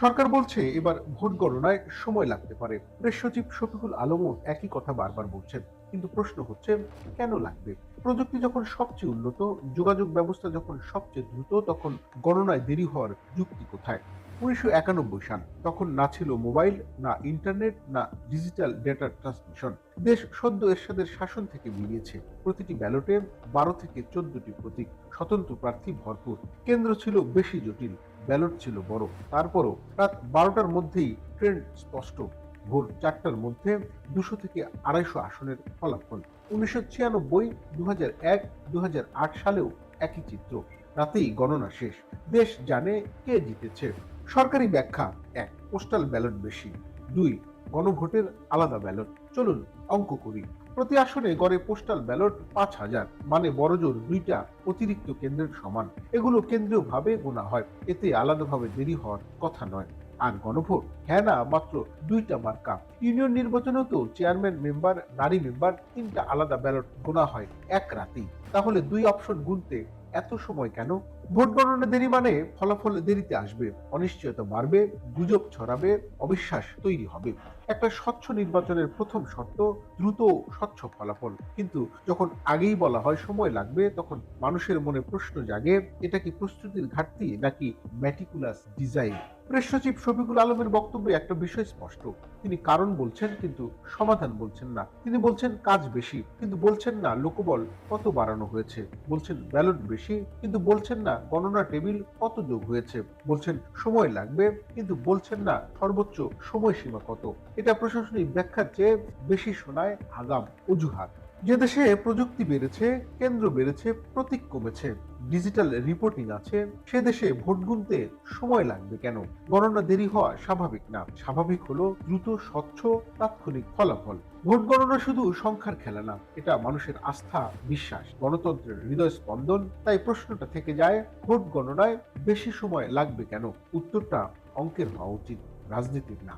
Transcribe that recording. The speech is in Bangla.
সরকার বলছে এবার ভোট গণনায় সময় লাগতে পারে। প্রেস সচিব শফিকুল আলমও একই কথা বারবার বলছেন। কিন্তু প্রশ্ন হচ্ছে, কেন লাগবে? প্রযুক্তি যখন সবচেয়ে উন্নত, যোগাযোগ ব্যবস্থা যখন সবচেয়ে দ্রুত, তখন গণনায় দেরি হওয়ার যুক্তি কোথায়? ১৯৯১ সাল, তখন না ছিল মোবাইল, না ইন্টারনেট, না ডিজিটাল ডেটা ট্রান্সমিশন। দেশ সদ্য এরশাদের শাসন থেকে বেরিয়েছে। প্রতিটি ব্যালটে ১২ থেকে ১৪টি প্রতীক, স্বতন্ত্র প্রার্থী ভরপুর। কেন্দ্র ছিল বেশি জটিল, ব্যালট ছিল বড়। তারপরও রাত ১২টার মধ্যেই ট্রেন্ড স্পষ্ট। ভোর ৪টার মধ্যে ২০০ থেকে ২৫০ আসনের ফলাফল। ১৯৯৬, ২০০১, ২০০৮ সালেও একই চিত্র। রাতেই গণনা শেষ। দেশ জানে কে জিতেছে। সরকারি ব্যাখ্যা: ১. পোস্টাল ব্যালট বেশি। ২. গণভোটের আলাদা ব্যালট। চলুন অঙ্ক করি। প্রতি আসনে গড়ে পোস্টাল ব্যালট ৫,০০০, মানে বড়জোর ২টা অতিরিক্ত কেন্দ্রের সমান। এগুলো কেন্দ্রীয়ভাবে গোনা হয়, এতে আলাদাভাবে দেরি হওয়ার কথা নয়। আর গণভোট, হ্যাঁ না মাত্র ২টা মার্কা। ইউনিয়ন নির্বাচনেও তো চেয়ারম্যান মেম্বার, নারী মেম্বার ৩টা আলাদা ব্যালট গোনা হয় এক রাতেই। তাহলে ২ অপশন গুনতে এত সময় কেন? ভোট গণনা দেরি মানে ফলাফল দেরিতে আসবে, অনিশ্চয়তা বাড়বে, গুজব ছড়াবে, অবিশ্বাস তৈরি হবে। একটা স্বচ্ছ নির্বাচনের প্রথম শর্ত দ্রুত স্বচ্ছ ফলাফল। কিন্তু যখন আগেই বলা হয় সময় লাগবে, তখন মানুষের মনে প্রশ্ন জাগে, এটা কি প্রস্তুতির ঘাটতি নাকি ম্যাটিকুলাস ডিজাইন? প্রেস সচিব শফিকুল আলমের বক্তব্যে একটা বিষয় স্পষ্ট। তিনি কারণ বলছেন কিন্তু সমাধান বলছেন না। তিনি বলছেন কাজ বেশি, কিন্তু বলছেন না লোকবল কত বাড়ানো হয়েছে। বলছেন ব্যালট বেশি, কিন্তু বলছেন না গণনা টেবিল কত যোগ হয়েছে। বলছেন সময় লাগবে, কিন্তু বলছেন না সর্বোচ্চ সময়সীমা কত। এটা প্রশাসনিক ব্যাখ্যার চেয়ে বেশি শোনায় আগাম অজুহাত। যে দেশে প্রযুক্তি বেড়েছে, কেন্দ্র বেড়েছে, প্রতীক কমেছে, ডিজিটাল রিপোর্টিং আছে, সে দেশে ভোট গুনতে সময় লাগবে কেন? গণনা দেরি হওয়া স্বাভাবিক না। স্বাভাবিক হলো দ্রুত, স্বচ্ছ, তাৎক্ষণিক ফলাফল। ভোট গণনা শুধু সংখ্যার খেলা না, এটা মানুষের আস্থা, বিশ্বাস, গণতন্ত্রের হৃদয় স্পন্দন। তাই প্রশ্নটা থেকে যায়, ভোট গণনায় বেশি সময় লাগবে কেন? উত্তরটা অঙ্কের হওয়া উচিত, রাজনীতির না।